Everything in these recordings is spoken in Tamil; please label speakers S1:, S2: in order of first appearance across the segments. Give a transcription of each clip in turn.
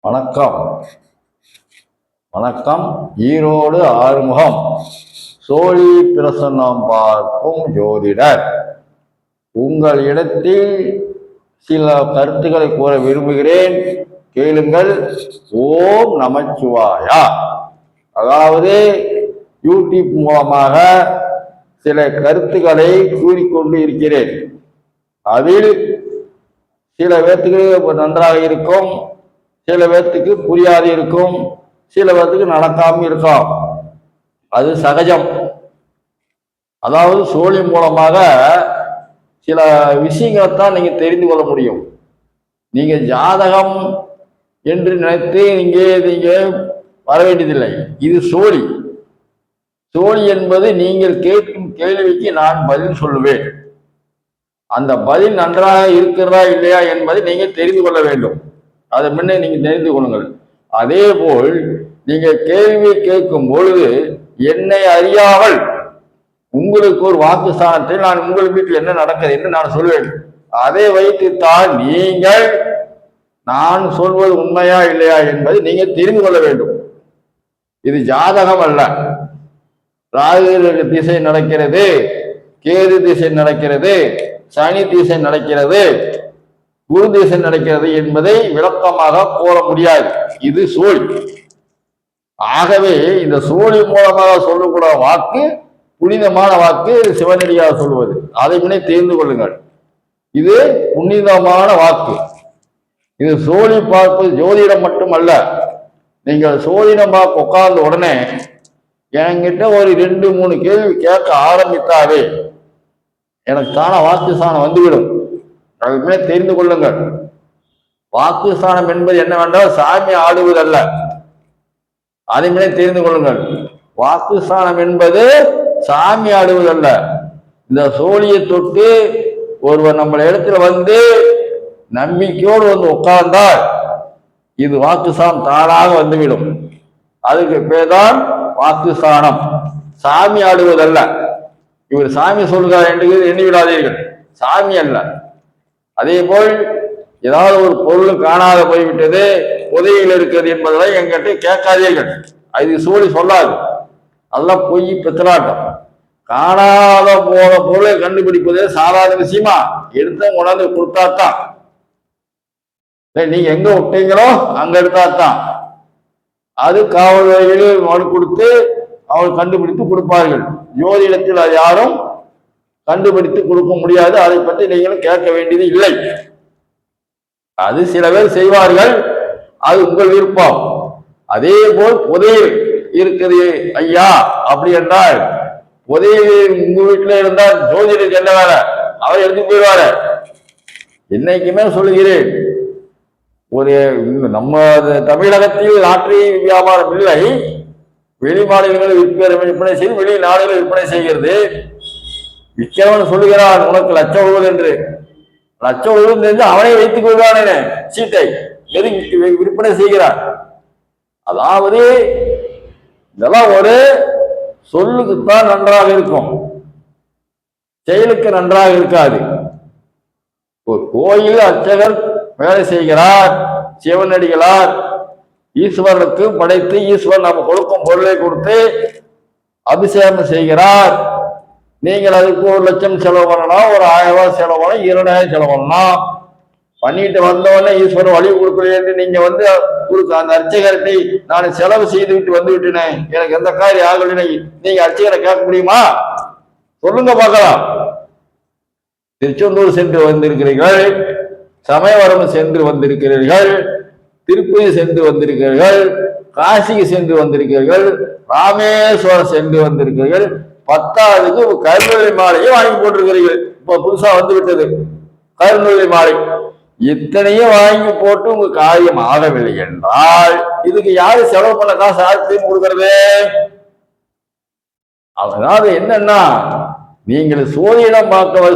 S1: வணக்கம் வணக்கம். ஈரோடு ஆறுமுகம் சோழி பிரசன்னம் பார்க்கும் ஜோதிடர். உங்கள் இடத்தில் சில கருத்துக்களை கூற விரும்புகிறேன், கேளுங்கள். ஓம் நமச்சிவாயா. அதாவது யூடியூப் மூலமாக சில கருத்துக்களை கூறிக்கொண்டு இருக்கிறேன். அதில் சில பேர்த்துக்கு நன்றாக இருக்கும், சில பேர்த்துக்கு புரியாது இருக்கும், சில பேர்த்துக்கு நடக்காமல் இருக்கும். அது சகஜம். அதாவது சோழி மூலமாக சில விஷயங்களைத்தான் நீங்க தெரிந்து கொள்ள முடியும். நீங்க ஜாதகம் என்று நினைத்து நீங்க வர வேண்டியதில்லை. இது சோழி. சோழி என்பது நீங்கள் கேட்கும் கேள்விக்கு நான் பதில் சொல்லுவேன். அந்த பதில் நன்றாக இருக்கிறதா இல்லையா என்பதை நீங்க தெரிந்து கொள்ள வேண்டும். அதை முன்னே நீங்க தெரிந்து கொள்ளுங்கள். அதே போல் நீங்க கேள்வி கேட்கும் பொழுது என்னை அறியாமல் உங்களுக்கு ஒரு வாக்கு ஸ்தானத்தை நான் உங்கள் வீட்டில் என்ன நடக்குது என்று நான் சொல்வேன். அதை வைத்துத்தான் நீங்கள் நான் சொல்வது உண்மையா இல்லையா என்பதை நீங்க தெரிந்து கொள்ள வேண்டும். இது ஜாதகம் அல்ல. ராகு திசை நடக்கிறது, கேது திசை நடக்கிறது, சனி திசை நடக்கிறது, குரு திசை நடக்கிறது என்பதை விளக்கமாக கூற முடியாது. இது சோழி. ஆகவே இந்த சோழி மூலமாக சொல்லக்கூடிய வாக்கு புனிதமான வாக்கு, சிவனடியாக சொல்வது. அதை முன்னே தெரிந்து கொள்ளுங்கள். இது புனிதமான வாக்கு. இது சோழி பார்ப்பது ஜோதிடம் மட்டுமல்ல. நீங்கள் சோதிடம் பார்க்க உட்கார்ந்த உடனே என்கிட்ட ஒரு 2-3 கேள்வி கேட்க ஆரம்பித்தாவே எனக்கு தான வாக்கு ஸ்தானம் வந்துவிடும். அதுமே தெரிந்து கொள்ளுங்கள். வாக்கு ஸ்தானம் என்பது என்னவென்றால் சாமி ஆடுவதல்ல. அதைமே தெரிந்து கொள்ளுங்கள். வாக்கு ஸ்தானம் என்பது சாமி ஆடுவதல்ல. இந்த சோழியை தொட்டு ஒருவர் நம்ம இடத்துல வந்து நம்பிக்கையோடு வந்து உட்கார்ந்தால் இது வாக்கு ஸ்தானம் தானாக வந்துவிடும். அதுக்கு பேர்தான் வாக்கு ஸ்தானம். சாமி ஆடுவதல்ல. இவர் சாமி சொல்கிறார் என்று எண்ணிவிடாதீர்கள். சாமி அல்ல. அதே போல் ஏதாவது ஒரு பொருள் காணாத போய்விட்டது, உதவியில் இருக்கிறது என்பதை என்கிட்ட கேட்காதீர்கள். அது சோழி சொல்லாது. அதெல்லாம் பொய், பித்தலாட்டம். காணாத போன பொருளை கண்டுபிடிப்பதே சாதாரண விஷயமா? எடுத்த கொண்டாந்து கொடுத்தாத்தான். நீங்க எங்க விட்டீங்களோ அங்க எடுத்தாத்தான். அது காவல்துறையில் மனு கொடுத்து அவர்கள் கண்டுபிடித்து கொடுப்பார்கள். ஜோதிடத்தில் அது யாரும் கண்டுபிடித்து கொடுக்க முடியாது. அதை பற்றி நீங்களும் கேட்க வேண்டியது இல்லை. அது சில பேர் செய்வார்கள், அது உங்கள் விருப்பம். அதே போல் புதையல் இருக்குது ஐயா அப்படி என்றால், புதையல் உங்க வீட்டில் இருந்தால் ஜோதிடர் என்ன வேலை? அவர் எடுத்து போயிடுவாரு. என்னைக்குமே சொல்லுகிறேன், ஒரு நம்ம தமிழகத்தில் லாட்டரி வியாபாரம் இல்லை. வெளி மாநிலங்களில் விற்பனை செய்து வெளி நாடுகளில் விற்பனை செய்கிறது. விற்கிறவன் சொல்லுகிறான் உனக்கு லட்சம் விழுவது என்று. லட்சம் விழுவது தெரிஞ்சு அவனை வைத்துக் கொள்வான் சீட்டை விற்பனை செய்கிறான். அதாவது இதெல்லாம் ஒரு சொல்லுக்குத்தான் நன்றாக இருக்கும், செயலுக்கு நன்றாக இருக்காது. ஒரு கோயில் அர்ச்சகர் வேலை செய்கிறார், சிவனடிகளார் ஈஸ்வரனுக்கு படைத்து ஈஸ்வரன் நம்ம கொடுக்கும் பொருளை கொடுத்து அபிஷேகம் செய்கிறார். நீங்கள் அதுக்கு 1 லட்சம் செலவு பண்ணலாம், ஒரு 1000 ரூபாய் செலவு பண்ணலாம், 2000 செலவு பண்ணலாம். பண்ணிட்டு வந்தவொடனே ஈஸ்வரன் வழி கொடுக்கல என்று நீங்க வந்து அந்த அர்ச்சகர்கிட்ட நான் செலவு செய்து விட்டு வந்து விட்டேன், எனக்கு எந்த காரியம் ஆகலை, நீங்க அர்ச்சகரை கேட்க முடியுமா? சொல்லுங்க பார்க்கலாம். திருச்செந்தூர் சென்று வந்திருக்கிறீர்கள், சமயவரம் சென்று வந்திருக்கிறீர்கள், திருப்பதி சென்று வந்திருக்கிறீர்கள், காசிக்கு சென்று வந்திருக்கிறீர்கள், ராமேஸ்வரம் சென்று வந்திருக்கிறீர்கள், 10ஆவதுக்கு கருநெல்லி மாலையை வாங்கி போட்டிருக்கிறீர்கள். இப்ப புதுசா வந்து விட்டது கருநெல்லி மாலை. இத்தனையும் வாங்கி போட்டு உங்க காரியம் ஆகவில்லை என்றால் இதுக்கு யாரு செலவு பண்ண காசு யாருக்கு கொடுக்கறது? அதாவது என்னன்னா, நீங்கள் சோழியிடம்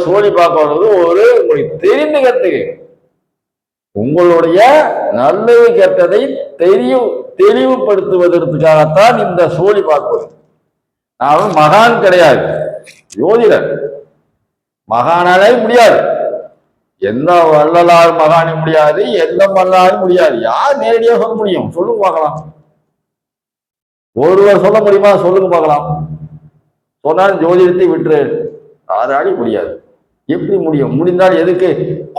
S1: சோழி பார்க்க வர்றது ஒரு உங்களுக்கு தெரிந்துகிறதுக்கு, உங்களுடைய நல்லது கெட்டதை தெளிவுபடுத்துவதற்காகத்தான் இந்த சோழி பார்ப்பது. நான் மகான் கிடையாது, ஜோதிடர். மகானாலே முடியாது. எந்த வள்ளலார் மகானி முடியாது, எந்த மல்லாரும் முடியாது. யார் நேரடியா சொல்ல முடியும்? சொல்லுங்க பார்க்கலாம். ஒருவர் சொல்ல முடியுமா? சொல்லுங்க பார்க்கலாம். சொன்னாலும் ஜோதிடத்தை விட்டுரு, யாராடி முடியாது. எப்படி முடியும்? முடிந்தால் எதுக்கு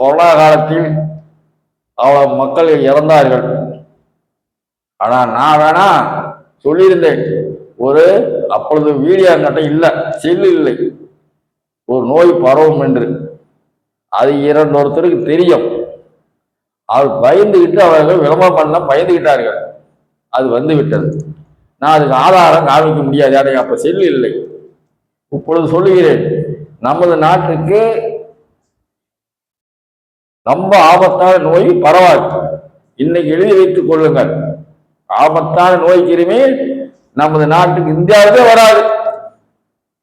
S1: கொரோனா காலத்தில் அவ்வளவு மக்கள் இறந்தார்கள். ஆனா நான் வேணா சொல்லியிருந்தேன், ஒரு அப்பொழுது வீடியோ கட்ட இல்லை, செல்லு இல்லை, ஒரு நோய் பரவும் என்று. அது ஒருத்தருக்கு தெரியும். அவர் பயந்துகிட்டு அவர்கள் விளம்பரம் பண்ண பயந்துகிட்டார்கள். அது வந்து விட்டது. நான் அதுக்கு ஆதாரம் காமிக்க முடியாது. யாரையும் அப்ப செல்லு இல்லை. இப்பொழுது சொல்லுகிறேன், நமது நாட்டுக்கு ரொம்ப ஆபத்தான நோய் பரவாது. இன்னைக்கு எழுதி வைத்துக் கொள்ளுங்கள். ஆபத்தான நோய் கிருமி நமது நாட்டுக்கு இந்தியாவுக்கே வராது.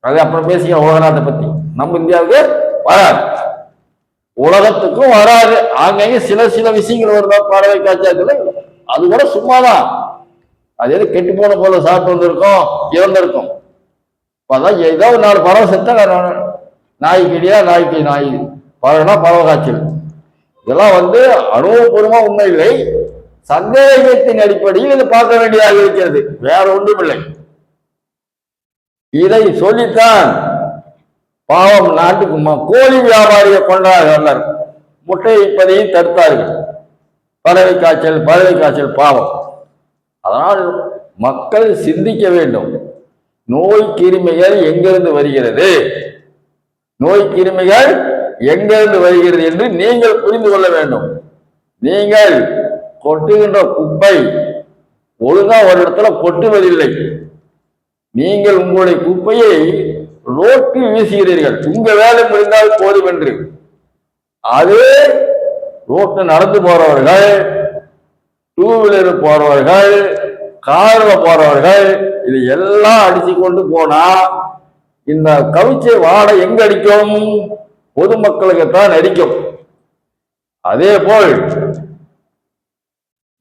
S1: அது அப்புறம் பேசிக்க உலக நாட்டை பத்தி. நம்ம இந்தியாவுக்கு வராது, உலகத்துக்கும் வராது. அங்கங்க சில சில விஷயங்கள் வருதா, பறவை காய்ச்சல், அது கூட சும்மாதான். அது எது கெட்டு போன போல சாப்பிட்டு வந்திருக்கோம், இறந்திருக்கும். அதான் ஏதோ ஒரு 4 பறவை செத்தா, நாய்க்கிடியா நாய்க்கு நாய், பறவைனா பறவை காய்ச்சல். இதெல்லாம் அனுபவபூர்வமா உண்மை இல்லை, சந்தேகத்தின் அடிப்படையில் இது பார்க்க வேண்டியதாக இருக்கிறது. வேற ஒன்றும் இல்லை. இதை சொல்லித்தான் பாவம் நாட்டுக்கு கோழி வியாபாரியை கொண்டார்கள், முட்டை வைப்பதையை தடுத்தார்கள். பறவை காய்ச்சல் பாவம். அதனால் மக்கள் சிந்திக்க வேண்டும். நோய் கிருமிகள் எங்கிருந்து வருகிறது, நோய் கிருமிகள் எங்கிருந்து வருகிறது என்று நீங்கள் புரிந்து கொள்ள வேண்டும். நீங்கள் கொட்டுகின்ற குப்பை ஒழுங்கா ஒரு இடத்துல கொட்டுவதில்லை. நீங்கள் உங்களுடைய குப்பையை ரோட்டில் வீசுகிறீர்கள். உங்க வேலை முடிந்தால் போதும் என்று. அது ரோட்டில் நடந்து போறவர்கள், 2 வீலர் போறவர்கள், கார்ல போறவர்கள், இது எல்லாம் அடிச்சு கொண்டு போனா இந்த கவிச்சை வாடை எங்க அடிக்கும்? பொதுமக்களுக்கு தான் அடிக்கும். அதே போல்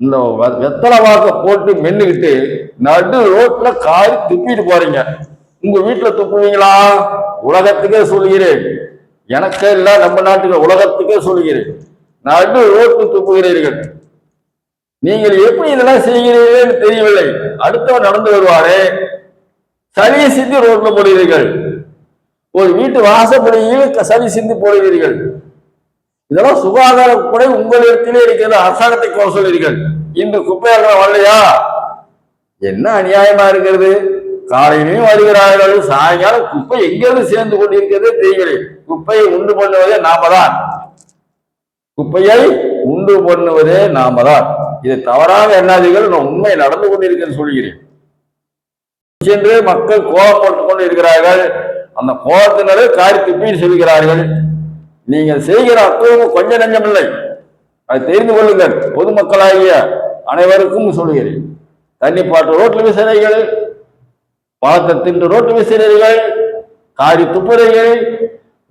S1: இந்த வெத்தலை வாக்க போட்டு மென்னுக்கிட்டு நடு ரோட்ல காரி துப்பிட்டு போறீங்க. உங்க வீட்டுல துப்புவீங்களா? உலகத்துக்கே சொல்கிறேன், எனக்கே இல்ல, நம்ம நாட்டுல உலகத்துக்கே சொல்கிறேன், நடு ரோட்டு துப்புகிறீர்கள். நீங்கள் எப்படி இதெல்லாம் செய்கிறீர்கள் தெரியவில்லை. அடுத்தவர் நடந்து வருவாரே, சரி சிந்தி ரோட்ல போடுகிறீர்கள். ஒரு வீட்டு வாசப்படியில் சரி சிந்தி போடுகிறீர்கள். இதெல்லாம் சுகாதார குறை உங்களிடத்திலே இருக்கிறது. அரசாங்கத்தை கோர சொல்கிறீர்கள். இன்று குப்பையாளர்கள் வரலையா? என்ன அநியாயமா இருக்கிறது? காலையிலையும் வருகிறார்கள், சாயங்காலம் குப்பை எங்கிருந்து சேர்ந்து கொண்டிருக்கிறது தெரியவில்லை. குப்பையை உண்டு பண்ணுவதே நாம தான், குப்பையை உண்டு பண்ணுவதே நாம தான். இது தவறாக எண்ணாதீர்கள். நான் உண்மை நடந்து கொண்டிருக்கிறேன் சொல்கிறேன். சென்று மக்கள் கோலம் போட்டுக் கொண்டு இருக்கிறார்கள். அந்த கோலத்தினரை காரி துப்பின்னு சொல்கிறார்கள். நீங்கள் செய்கிற அத்துவம் கொஞ்சம் நெஞ்சம் இல்லை, அதை தெரிந்து கொள்ளுங்கள். பொதுமக்களாகிய அனைவருக்கும் சொல்லுகிறேன். தண்ணி பாட்டு ரோட்டில் விசிறீர்கள், பழத்தை தின்று ரோட்டில் விசிறீர்கள், காரி துப்புறீர்கள்,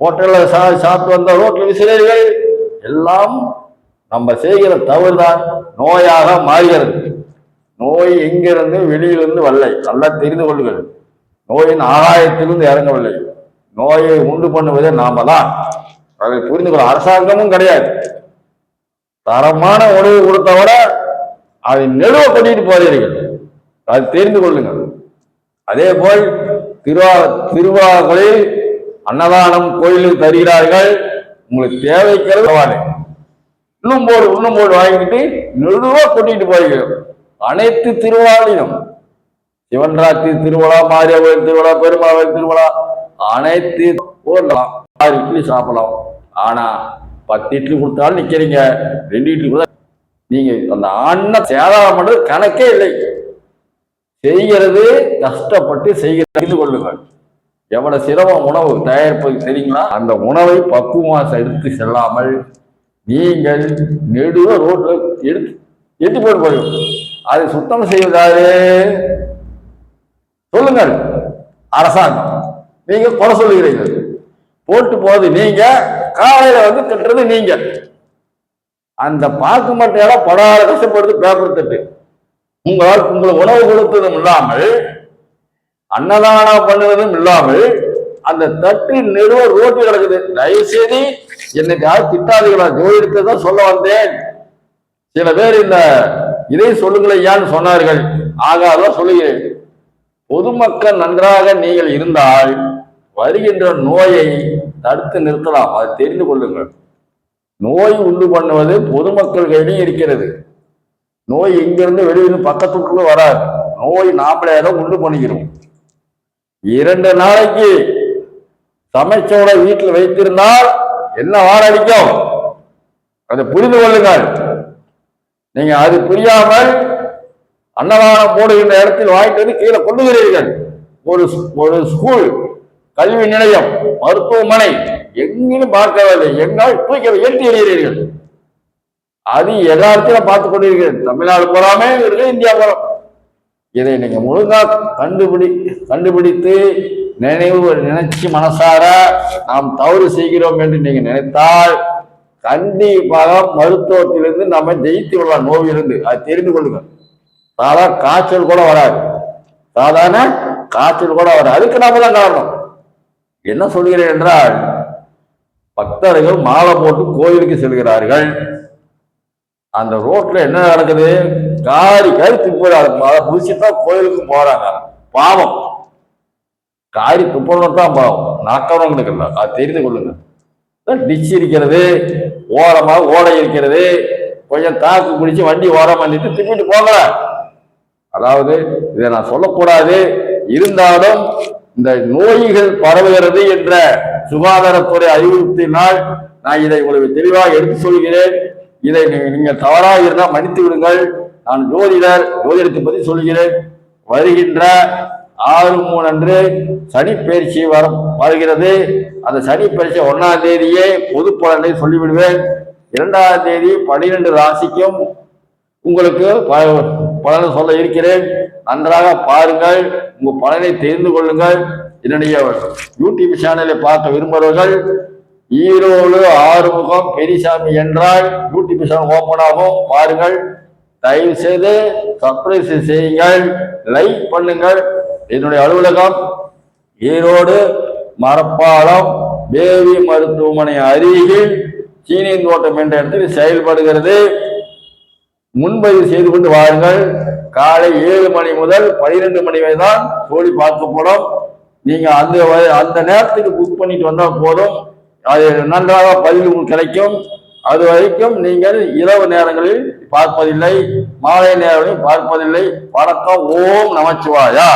S1: ஹோட்டல்ல சாப்பிட்டு வந்த ரோட்டில் விசிறீர்கள். எல்லாம் நம்ம செய்கிற தவறு தான் நோயாக மாறுகிறது. நோய் எங்கிருந்து வெளியிலிருந்து வரலை, நல்லா தெரிந்து கொள்ளுங்கள். நோயின் ஆகாயத்திலிருந்து இறங்கவில்லை. நோயை உண்டு பண்ணுவதே நாம தான், அதை புரிந்து கொள்ள அரசாங்கமும் கிடையாது. தரமான உணவு கொடுத்தவர அதை நெடுவ பண்ணிட்டு போறீர்கள், அதை தெரிந்து கொள்ளுங்கள். அதே போல் திருவிழாக்களில் அன்னதானம் கோயிலில் தருகிறார்கள். உங்களுக்கு தேவைக்கிறது இன்னும் போடு வாங்கிட்டு நெடுவா கொட்டிட்டு போகிறோம். அனைத்து திருவிழாவிலும் சிவன்ராத்திரி திருவிழா, மாரியம்மன் திருவிழா, பெருமாள் திருவிழா, அனைத்து போடலாம். 6 இட்லி சாப்பிடலாம். ஆனா 10 இட்லி கொடுத்தாலும் நிக்கிறீங்க, 2 இட்லி கூட நீங்க அந்த அன்ன சேதாரம் பண்றது கணக்கே இல்லை. செய்கிறது கஷ்டப்பட்டு செய்கிறது கொள்ளுங்கள். எவ்வளவு சிரமம் உணவு தயாரிப்பது தெரியுங்களா? அந்த உணவை பக்குவமாக எடுத்து செல்லாமல் நீங்கள் நெடுவ ரோட்ல எட்டு போட்டு போயிடும். அதை சுத்தம் செய்வதாரு சொல்லுங்கள். அரசாங்கம் நீங்க குறை சொல்லுகிறீர்கள். போட்டு போது நீங்க, காலையில திட்டுறது நீங்க. அந்த பாக்கு மட்டையெல்லாம் படாத கஷ்டப்படுது பேப்பர் தட்டு. உங்களுக்கு உணவு கொடுத்ததும் இல்லாமல், அன்னதானம் பண்ணுவதும் இல்லாமல், அந்த தட்டு நிறுவ ரோட்டு கிடக்குது. தயவு செய்து என்னைக்காவது திட்டாதீங்களா, ஜோதிடத்தை தான் சொல்ல வந்தேன். சில பேர் இந்த இதை சொல்லுங்கள் ஐயான்னு சொன்னார்கள். ஆகாதான் சொல்லுகிறேன். பொதுமக்கள் நன்றாக நீங்கள் இருந்தால் வருகின்ற நோயை தடுத்து நிறுத்தலாம். அதை தெரிந்து கொள்ளுங்கள். நோய் உண்டு பண்ணுவது பொதுமக்கள் கையிலும் இருக்கிறது. நோய் எங்கிருந்து வெளியிருந்து பக்கத்துக்குள்ள வராது. நோய் நாமளே தான் உண்டு பண்ணிக்கிறோம். 2 நாளைக்கு சமைச்சோட வீட்டில் வைத்திருந்தால் என்ன வாரடிக்கும், அதை புரிந்து கொள்ளுங்கள். நீங்க அது புரியாமல் அன்னதானம் போடுகின்ற இடத்தில் வாங்கிட்டு வந்து கீழே கொண்டுகிறீர்கள். ஒரு ஸ்கூல், கல்வி நிலையம், மருத்துவமனை எங்கேயும் பார்க்கவில்லை, எங்கால் தூக்கி ஏற்றி எறிகிறீர்கள். அது எல்லாத்தையும் பார்த்துக் கொண்டிருக்கிறது. தமிழ்நாடு போறாமே இருக்கு, இந்தியா போறோம். இதை நீங்க முழுங்கா கண்டுபிடித்து நினைச்சு மனசார நாம் தவறு செய்கிறோம் என்று நீங்க நினைத்தால் கண்டிப்பாக மருத்துவத்திலிருந்து நம்ம ஜெயித்து விடலாம். நோயிலிருந்து அது தெரிந்து கொள்ளுங்க. சாதாரண காய்ச்சல் கூட வராது. அதுக்கு நாம தான் காரணம். என்ன சொல்கிறேன் என்றால், பக்தர்கள் மாலை போட்டு கோயிலுக்கு செல்கிறார்கள். அந்த ரோட்ல என்ன நடக்குது, காரி துப்புறாங்க. அதை முடிச்சுதான் கோயிலுக்கு போறாங்க. பாவம், காரி துப்புறவங்க தான் பாவம், நாக்கவங்களுக்கு இல்லை. அது தெரிந்து கொள்ளுங்க. டிச் இருக்கிறது, ஓரமாக ஓடை இருக்கிறது, கொஞ்சம் தாக்கு பிடிச்சி வண்டி ஓரம் பண்ணிட்டு திப்பிட்டு போங்க. அதாவது இதை நான் சொல்லக்கூடாது, இருந்தாலும் இந்த நோய்கள் பரவுகிறது என்ற சுகாதாரத்துறை அறிவுறுத்தினால் நான் இதை உங்களுக்கு தெளிவாக எடுத்து சொல்கிறேன். இதை நீங்க தவறாக இருந்தால் மன்னித்து விடுங்கள். நான் ஜோதிடத்தை பற்றி சொல்கிறேன். வருகின்ற 6/3 அன்று சனி பயிற்சி வருகிறது. அந்த சனி பயிற்சி 1ஆம் தேதியே பொது பலனை சொல்லிவிடுவேன். 2ஆம் தேதி 12 ராசிக்கும் உங்களுக்கு பலனை சொல்ல இருக்கிறேன். நன்றாக பாருங்கள், உங்க பலனை தெரிந்து கொள்ளுங்கள். என்னுடைய யூடியூப் சேனலை பார்க்க விரும்புகிறவர்கள் ஈரோடு ஆறுமுகம் பெரியசாமி என்றால் யூடியூப் சேனல் ஓப்பன் ஆகும், பாருங்கள். தயவு செய்து சப்ஸ்கிரைப் செய்யுங்கள், லைக் பண்ணுங்கள். என்னுடைய அலுவலகம் ஈரோடு மரப்பாலம் தேவி மருத்துவமனை அருகில் சீனியன் தோட்டம் என்ற இடத்தில் செயல்படுகிறது. முன்பதிவு செய்து கொண்டு வாருங்கள். காலை 7 மணி முதல் 12 மணி வரை தான் சோழி பார்க்கப்படும். நீங்க அந்த நேரத்துக்கு புக் பண்ணிட்டு வந்தால் போதும். அது நன்றாக பதில் உங்களுக்கு கிடைக்கும். அது வரைக்கும் நீங்கள் இரவு நேரங்களில் பார்ப்பதில்லை, மாலை நேரங்களில் பார்ப்பதில்லை. வணக்கம். ஓம் நமச்சிவாயா.